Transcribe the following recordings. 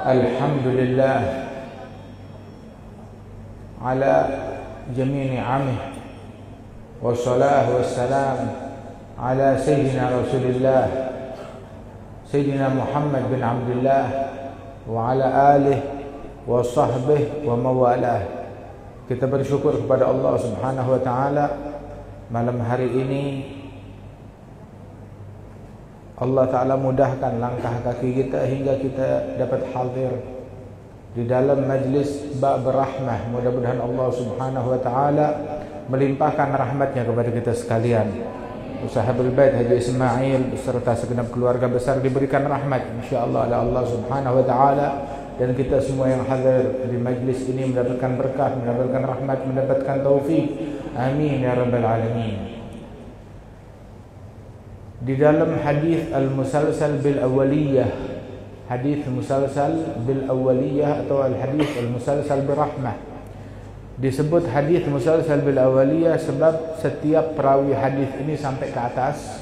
Alhamdulillah ala jami' ni'amih wassalahu wassalam ala sayyidina Rasulillah Sayyidina Muhammad bin Abdullah wa ala alihi wa sahbihi wa mawalah. Kita bersyukur kepada Allah Subhanahu wa taala, malam hari ini Allah Ta'ala mudahkan langkah kaki kita hingga kita dapat hadir di dalam majlis bab rahmah. Mudah-mudahan Allah Subhanahu wa taala melimpahkan rahmatnya kepada kita sekalian. Sahabat Bait Haji Ismail beserta segenap keluarga besar diberikan rahmat insyaallah oleh Allah Subhanahu wa taala, dan kita semua yang hadir di majlis ini mendapatkan berkah, mendapatkan rahmat, mendapatkan taufik. Amin ya rabbal alamin. Di dalam hadis al-musalsal bil awaliyah, hadis musalsal bil awaliyah atau al-hadis al-musalsal bir rahmah, disebut hadis musalsal bil awaliyah sebab setiap perawi hadis ini sampai ke atas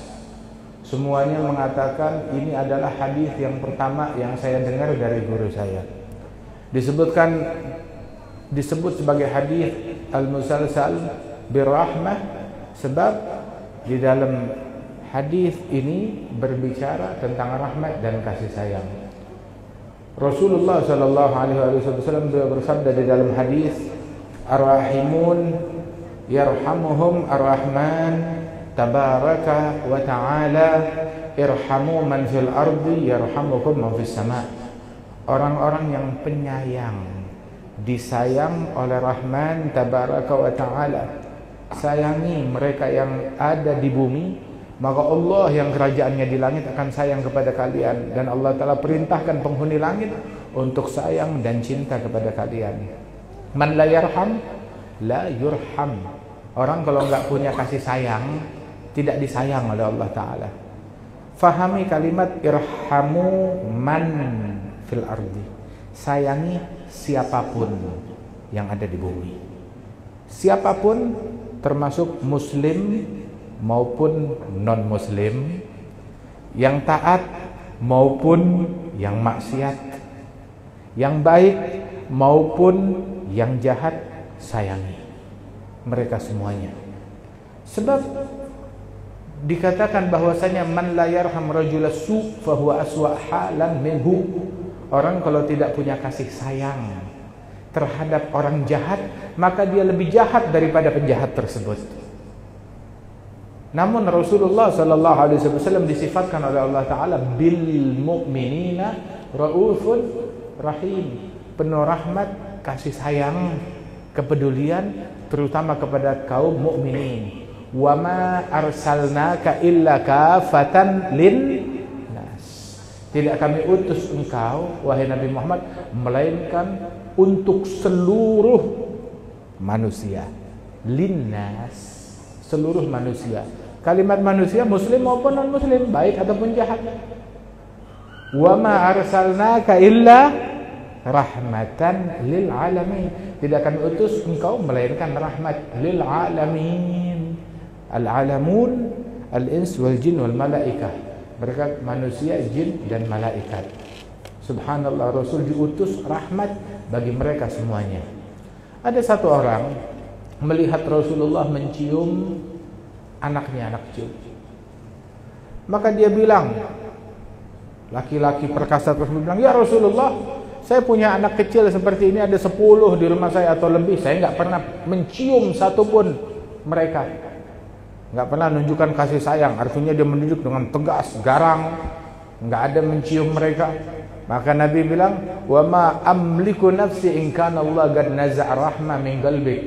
semuanya mengatakan ini adalah hadis yang pertama yang saya dengar dari guru saya. Disebut sebagai hadis al-musalsal bir rahmah sebab di dalam hadis ini berbicara tentang rahmat dan kasih sayang. Rasulullah sallallahu alaihi wasallam bersabda di dalam hadis, "Ar-rahimun yarhamuhum ar-rahman tabaraka wa ta'ala, irhamu man fil ardi yarhamukum man fis sama." Orang-orang yang penyayang disayang oleh Rahman tabaraka wa ta'ala. Sayangi mereka yang ada di bumi, maka Allah yang kerajaannya di langit akan sayang kepada kalian, dan Allah Ta'ala perintahkan penghuni langit untuk sayang dan cinta kepada kalian. Man la yarham la yurham. Orang kalau enggak punya kasih sayang tidak disayang oleh Allah Ta'ala. Fahami kalimat irhamu man fil ardi. Sayangi siapapun yang ada di bumi. Siapapun termasuk muslim maupun non-muslim, yang taat maupun yang maksiat, yang baik maupun yang jahat, sayangi mereka semuanya. Sebab dikatakan bahwasanya man la yarham rajula su fa huwa aswa halan minhu. Orang kalau tidak punya kasih sayang terhadap orang jahat, maka dia lebih jahat daripada penjahat tersebut. Namun Rasulullah sallallahu alaihi wasallam disifatkan oleh Allah Ta'ala bil mu'minina raufun rahim, penuh rahmat, kasih sayang, kepedulian terutama kepada kaum mukminin. Wa ma arsalnaka illa kafatan lin nas. Tidak kami utus engkau wahai Nabi Muhammad melainkan untuk seluruh manusia. Linnas, seluruh manusia. Kalimat manusia muslim maupun non muslim, baik ataupun jahat. Wa ma arsalnaka illa rahmatan lil alamin. Tidak akan utus engkau melainkan rahmat lil alamin. Al alamun al ins wal jin wal malaikah. Mereka manusia, jin dan malaikat. Subhanallah, Rasul diutus rahmat bagi mereka semuanya. Ada satu orang melihat Rasulullah mencium anaknya, anak kecil. Maka dia bilang, laki-laki perkasa tersebut bilang, "Ya Rasulullah, saya punya anak kecil seperti ini, ada 10 di rumah saya atau lebih. Saya enggak pernah mencium satupun mereka. Enggak pernah menunjukkan kasih sayang." Artinya dia menunjuk dengan tegas, garang, enggak ada mencium mereka. Maka Nabi bilang, "Wa ma amliku nafsi in kana Allah qad naza'a rahmah min qalbik."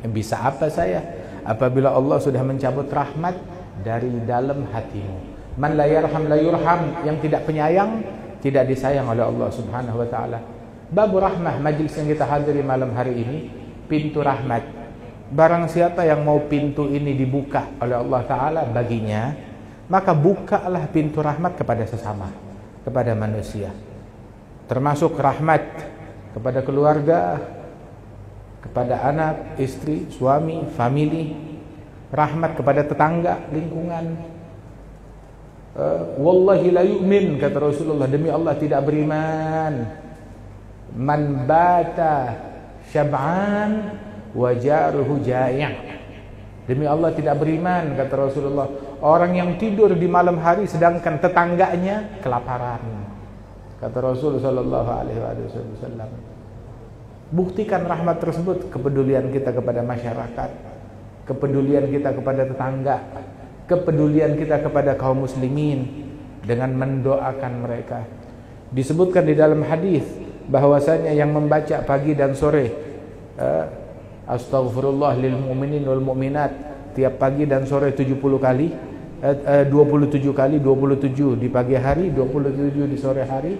Bisa apa saya apabila Allah sudah mencabut rahmat dari dalam hatimu. Man la yarham la yurham, yang tidak penyayang tidak disayang oleh Allah Subhanahu wa taala. Bab rahmah, majlis yang kita hadiri malam hari ini, pintu rahmat. Barang siapa yang mau pintu ini dibuka oleh Allah Ta'ala baginya, maka bukalah pintu rahmat kepada sesama, kepada manusia. Termasuk rahmat kepada keluarga, kepada anak, istri, suami, family. Rahmat kepada tetangga, lingkungan. Wallahi la yu'min, kata Rasulullah, demi Allah tidak beriman Man bata syab'an wa jaruhu jai'. Demi Allah tidak beriman, kata Rasulullah, orang yang tidur di malam hari sedangkan tetangganya kelaparan. Kata Rasulullah sallallahu alaihi wasallam. Buktikan rahmat tersebut, kepedulian kita kepada masyarakat, kepedulian kita kepada tetangga, kepedulian kita kepada kaum muslimin dengan mendoakan mereka. Disebutkan di dalam hadis bahwasanya yang membaca pagi dan sore astaghfirullah lil mu'minin wal mu'minat tiap pagi dan sore 70 kali, 27 kali, 27 di pagi hari, 27 di sore hari,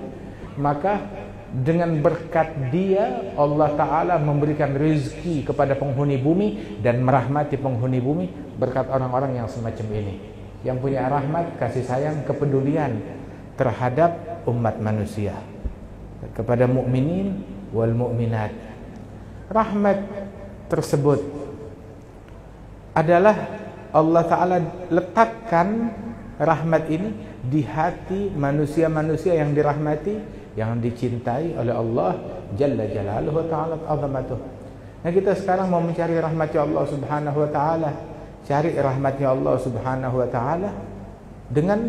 maka dengan berkat dia Allah Ta'ala memberikan rezeki kepada penghuni bumi dan merahmati penghuni bumi berkat orang-orang yang semacam ini, yang punya rahmat, kasih sayang, kepedulian terhadap umat manusia, kepada mukminin wal mukminat. Rahmat tersebut adalah Allah Ta'ala letakkan rahmat ini di hati manusia-manusia yang dirahmati, yang dicintai oleh Allah Jalla Jalaluhu Ta'ala azamatuh. Nah, kita sekarang mau mencari rahmatnya Allah Subhanahu Wa Ta'ala, cari rahmatnya Allah Subhanahu Wa Ta'ala dengan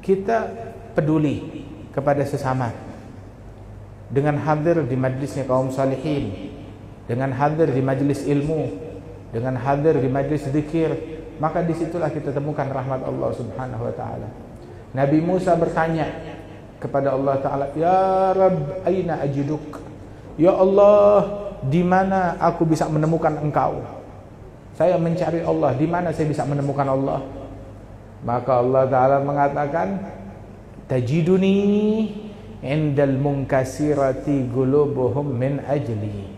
kita peduli kepada sesama, dengan hadir di majlisnya kaum salihin, dengan hadir di majlis ilmu, dengan hadir di majlis zikir, maka disitulah kita temukan rahmat Allah Subhanahu Wa Ta'ala. Nabi Musa bertanya kepada Allah Ta'ala, Ya Rabb, aina ajiduk? Ya Allah, di mana aku bisa menemukan Engkau? Saya mencari Allah, di mana saya bisa menemukan Allah? Maka Allah Ta'ala mengatakan, tajiduni indal munkasirati gulubuhum min ajli.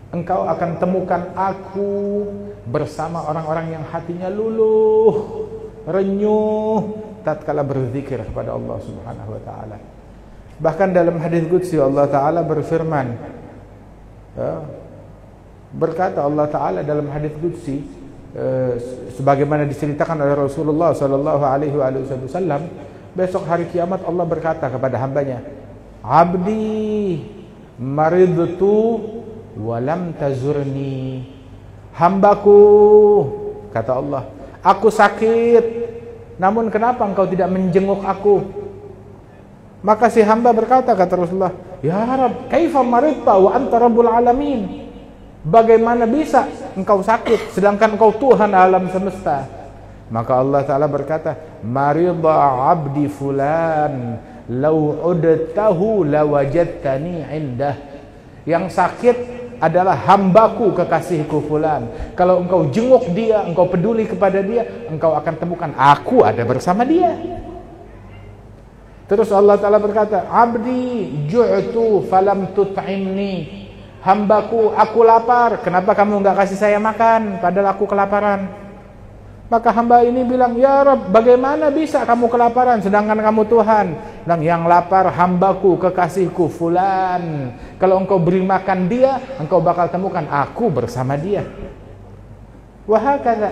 Engkau akan temukan aku bersama orang-orang yang hatinya luluh, renyuh tatkala berzikir kepada Allah Subhanahu Wa Ta'ala. Bahkan dalam hadis qudsi Allah Ta'ala berfirman, berkata Allah Ta'ala dalam hadis qudsi, sebagaimana diceritakan oleh Rasulullah sallallahu alaihi wasallam, besok hari kiamat Allah berkata kepada hambanya, Abdi maridtu walam tazurni. Hambaku, kata Allah, aku sakit, namun kenapa engkau tidak menjenguk aku? Maka si hamba berkata, kata Rasulullah, Ya Rabb, kaifa maridta wa anta rabbul alamin? Bagaimana bisa engkau sakit sedangkan engkau Tuhan alam semesta? Maka Allah Ta'ala berkata, Marida abdi fulan law udtahu lawajadtani indah. Yang sakit adalah hambaku, kekasihku fulan. Kalau engkau jenguk dia, engkau peduli kepada dia, engkau akan temukan aku ada bersama dia. Terus Allah Ta'ala berkata, Abdi ju'tu falam tut'imni. Hambaku, aku lapar, kenapa kamu enggak kasih saya makan padahal aku kelaparan? Maka hamba ini bilang, Ya Rabb, bagaimana bisa kamu kelaparan sedangkan kamu Tuhan? Bilang, yang lapar hambaku, kekasihku fulan. Kalau engkau beri makan dia, engkau bakal temukan aku bersama dia. Wahakala,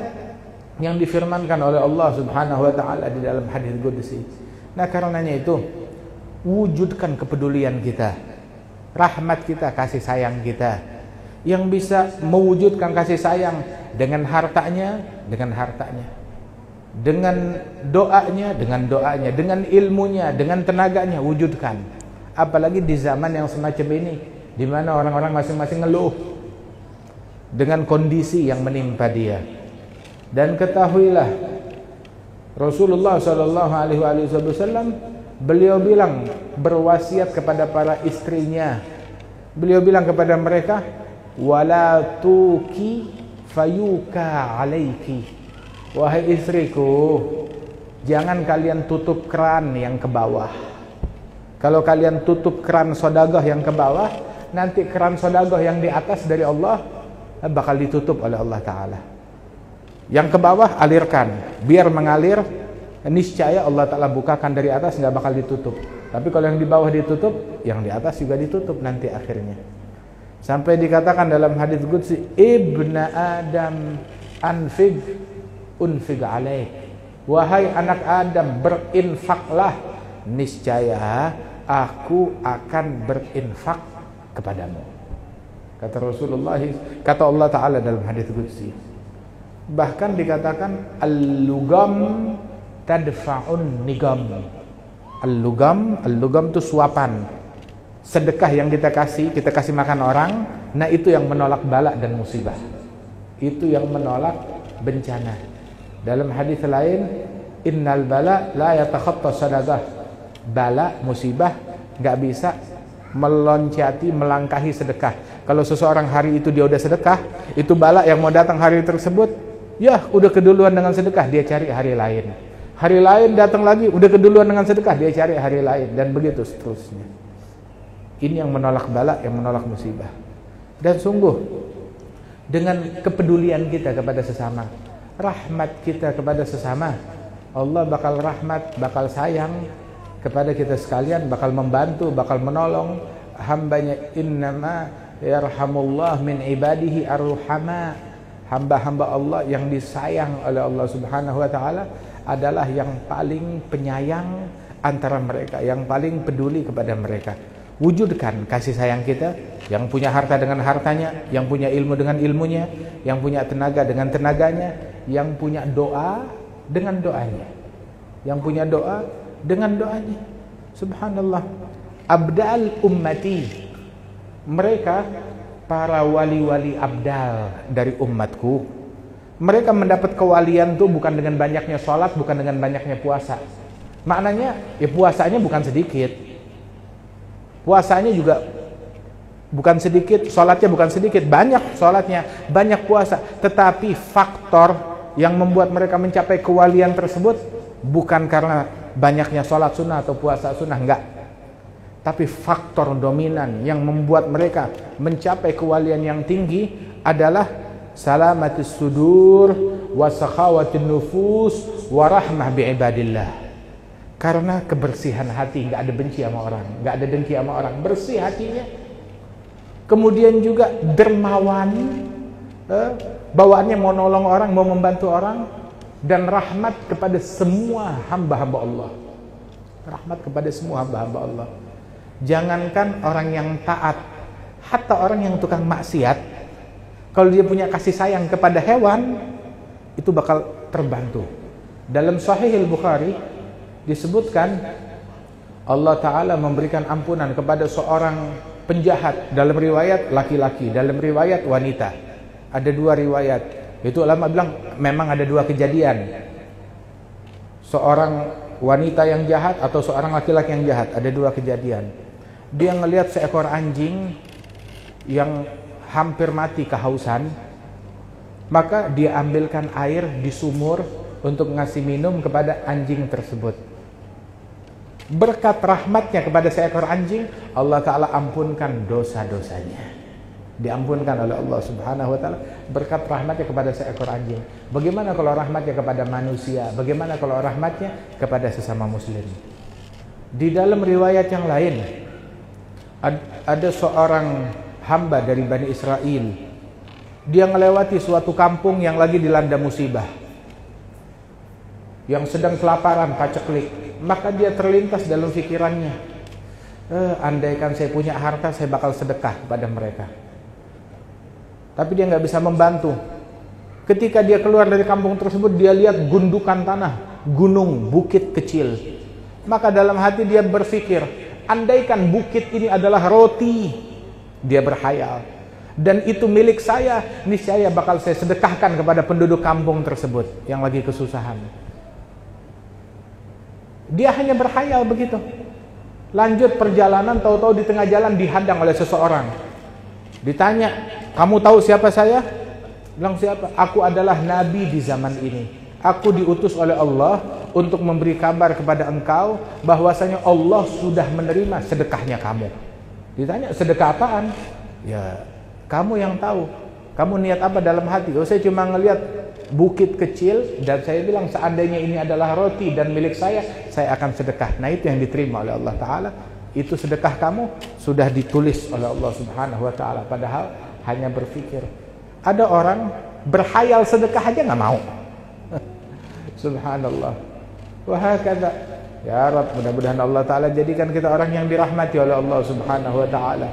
yang difirmankan oleh Allah Subhanahu Wa Ta'ala di dalam hadis qudsi. Nah, karenanya itu, wujudkan kepedulian kita, rahmat kita, kasih sayang kita. Yang bisa mewujudkan kasih sayang dengan hartanya, dengan doanya, dengan ilmunya, dengan tenaganya, wujudkan. Apalagi di zaman yang semacam ini, di mana orang-orang masing-masing ngeluh dengan kondisi yang menimpa dia. Dan ketahuilah, Rasulullah Shallallahu Alaihi Wasallam, beliau bilang, berwasiat kepada para istrinya, beliau bilang kepada mereka, wala tuki fayuka alaiki. Wahai istriku, jangan kalian tutup keran yang ke bawah. Kalau kalian tutup keran sedekah yang ke bawah, nanti keran sedekah yang di atas dari Allah bakal ditutup oleh Allah Ta'ala. Yang ke bawah alirkan, biar mengalir, niscaya Allah Ta'ala bukakan dari atas, nggak bakal ditutup. Tapi kalau yang di bawah ditutup, yang di atas juga ditutup nanti akhirnya. Sampai dikatakan dalam hadis qudsi, Ibna Adam anfig unfig alaik. Wahai anak Adam, berinfaklah, niscaya aku akan berinfak kepadamu. Kata Rasulullah, kata Allah Ta'ala dalam hadis qudsi, bahkan dikatakan al-lugam tadfa'un nigam. Al-lugam itu suapan, sedekah yang kita kasih makan orang. Nah itu yang menolak bala dan musibah, itu yang menolak bencana. Dalam hadis lain, innal bala la yatakhatta sadaqah. Bala, musibah nggak bisa meloncati, melangkahi sedekah. Kalau seseorang hari itu dia udah sedekah, itu bala yang mau datang hari tersebut, ya udah keduluan dengan sedekah, dia cari hari lain. Hari lain datang lagi, udah keduluan dengan sedekah, dia cari hari lain, dan begitu seterusnya. Ini yang menolak bala, yang menolak musibah. Dan sungguh dengan kepedulian kita kepada sesama, rahmat kita kepada sesama, Allah bakal rahmat, bakal sayang kepada kita sekalian, bakal membantu, bakal menolong hambanya. Innama yarhamullah min ibadihi arruhama. Hamba-hamba Allah yang disayang oleh Allah Subhanahu wa ta'ala adalah yang paling penyayang antara mereka, yang paling peduli kepada mereka. Wujudkan kasih sayang kita, yang punya harta dengan hartanya, yang punya ilmu dengan ilmunya, yang punya tenaga dengan tenaganya, yang punya doa dengan doanya, yang punya doa dengan doanya. Subhanallah, abdal ummati, mereka para wali-wali abdal dari umatku, mereka mendapat kewalian tuh bukan dengan banyaknya sholat, bukan dengan banyaknya puasa. Maknanya ya puasanya bukan sedikit, puasanya juga bukan sedikit, sholatnya bukan sedikit, banyak sholatnya, banyak puasa. Tetapi faktor yang membuat mereka mencapai kewalian tersebut bukan karena banyaknya sholat sunnah atau puasa sunnah, enggak. Tapi faktor dominan yang membuat mereka mencapai kewalian yang tinggi adalah salamatus sudur wa sakhawatin nufus wa rahmah bi'ibadillah. Karena kebersihan hati, enggak ada benci sama orang, enggak ada dengki sama orang, bersih hatinya. Kemudian juga dermawan, bawaannya mau nolong orang, mau membantu orang, dan rahmat kepada semua hamba-hamba Allah. Rahmat kepada semua hamba-hamba Allah. Jangankan orang yang taat, hatta orang yang tukang maksiat, kalau dia punya kasih sayang kepada hewan, itu bakal terbantu. Dalam Sahih Al-Bukhari disebutkan Allah Ta'ala memberikan ampunan kepada seorang penjahat. Dalam riwayat laki-laki, dalam riwayat wanita. Ada dua riwayat. Itu ulama bilang memang ada dua kejadian, seorang wanita yang jahat atau seorang laki-laki yang jahat. Ada dua kejadian. Dia ngelihat seekor anjing yang hampir mati kehausan, maka dia ambilkan air di sumur untuk ngasih minum kepada anjing tersebut. Berkat rahmatnya kepada seekor anjing, Allah Ta'ala ampunkan dosa-dosanya, diampunkan oleh Allah Subhanahu wa ta'ala berkat rahmatnya kepada seekor anjing. Bagaimana kalau rahmatnya kepada manusia? Bagaimana kalau rahmatnya kepada sesama muslim? Di dalam riwayat yang lain, ada seorang hamba dari Bani Israel. Dia melewati suatu kampung yang lagi dilanda musibah, yang sedang kelaparan, paceklik. Maka dia terlintas dalam pikirannya, andaikan saya punya harta, saya bakal sedekah kepada mereka. Tapi dia nggak bisa membantu. Ketika dia keluar dari kampung tersebut, dia lihat gundukan tanah, gunung, bukit kecil. Maka dalam hati dia berpikir, andaikan bukit ini adalah roti, dia berkhayal, dan itu milik saya, niscaya bakal saya sedekahkan kepada penduduk kampung tersebut yang lagi kesusahan. Dia hanya berkhayal begitu. Lanjut perjalanan, tahu-tahu di tengah jalan dihadang oleh seseorang. Ditanya, kamu tahu siapa saya? Bilang, siapa? Aku adalah nabi di zaman ini. Aku diutus oleh Allah untuk memberi kabar kepada engkau bahwasanya Allah sudah menerima sedekahnya kamu. Ditanya, sedekah apaan? Ya, kamu yang tahu. Kamu niat apa dalam hati? Oh, saya cuma ngelihat bukit kecil dan saya bilang seandainya ini adalah roti dan milik saya akan sedekah. Nah, itu yang diterima oleh Allah Ta'ala. Itu sedekah kamu sudah ditulis oleh Allah Subhanahu wa ta'ala. Padahal hanya berpikir. Ada orang berkhayal sedekah aja nggak mau. Subhanallah. Wahakadha. Ya Rabb, mudah-mudahan Allah Ta'ala jadikan kita orang yang dirahmati oleh Allah Subhanahu wa ta'ala.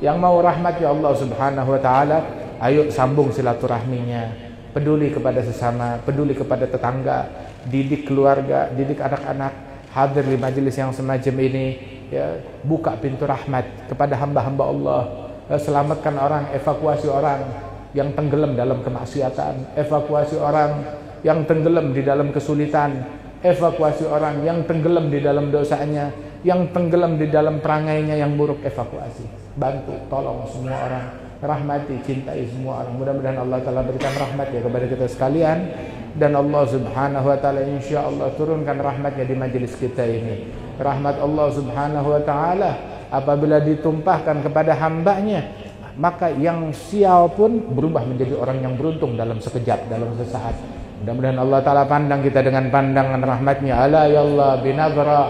Yang mau rahmat ya Allah Subhanahu wa taala, ayo sambung silaturahminya. Peduli kepada sesama, peduli kepada tetangga, didik keluarga, didik anak-anak, hadir di majelis yang semacam ini, ya, buka pintu rahmat kepada hamba-hamba Allah. Selamatkan orang, evakuasi orang yang tenggelam dalam kemaksiatan, evakuasi orang yang tenggelam di dalam kesulitan, evakuasi orang yang tenggelam di dalam dosanya, yang tenggelam di dalam perangainya yang buruk, evakuasi, bantu, tolong semua orang, rahmati, cintai semua orang. Mudah-mudahan Allah Ta'ala berikan rahmat ya kepada kita sekalian, dan Allah Subhanahu wa Ta'ala insya Allah turunkan rahmatnya di majelis kita ini. Rahmat Allah Subhanahu wa Ta'ala apabila ditumpahkan kepada hambanya, maka yang sial pun berubah menjadi orang yang beruntung dalam sekejap, dalam sesaat. Mudah-mudahan Allah Ta'ala pandang kita dengan pandangan rahmatnya. Ala ya Allah binadra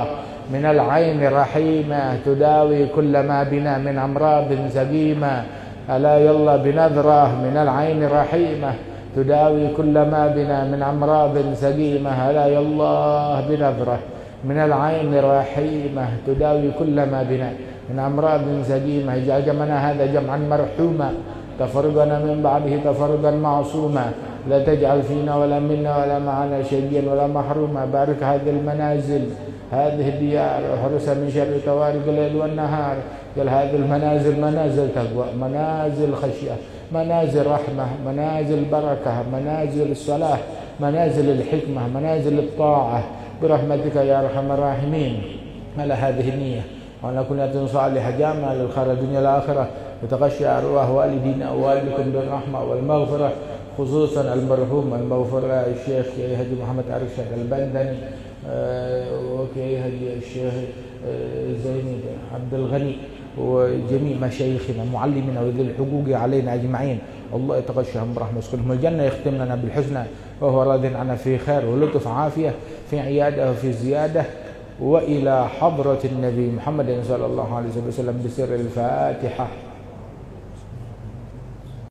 minal aini rahimah tudawi kullama bina min amradin zagima. Ala ya Allah binadra minal aini rahimah tudawi kullama bina min amradin zagima. Ala ya Allah binadra minal aini rahimah tudawi kullama bina من أمراض زجيمة. اجعل جمعنا هذا جمعا مرحوما تفرقنا من بعده تفرقا معصوما. لا تجعل فينا ولا منا ولا معنا شقيا ولا محروما. بارك هذه المنازل هذه الديار وحرسها من شر طوارق الليل والنهار. قال هذه المنازل منازل تقوى، منازل خشية، منازل رحمة، منازل بركة، منازل الصلاة، منازل الحكمة، منازل الطاعة برحمتك يا أرحم الراحمين. على هذه النية وعلى كل نية صالحة جامعة للخير الدنيا والآخرة. وتغشى أرواح والدينا ووالدكم بالرحمة والمغفرة، خصوصا المرحوم المغفور الشيخ هدي محمد أرشد البندني، وهدي الشيخ زيني عبد الغني، وجميع مشايخنا معلمنا وذي الحقوق علينا أجمعين. الله يتغشاهم برحمة ويسكنهم الجنة، يختم لنا بالحسنى وهو راض عنا في خير ولطف عافية في عيادة وفي زيادة. وإلى حضرة النبي محمد صلى الله عليه وسلم بسر الفاتحة.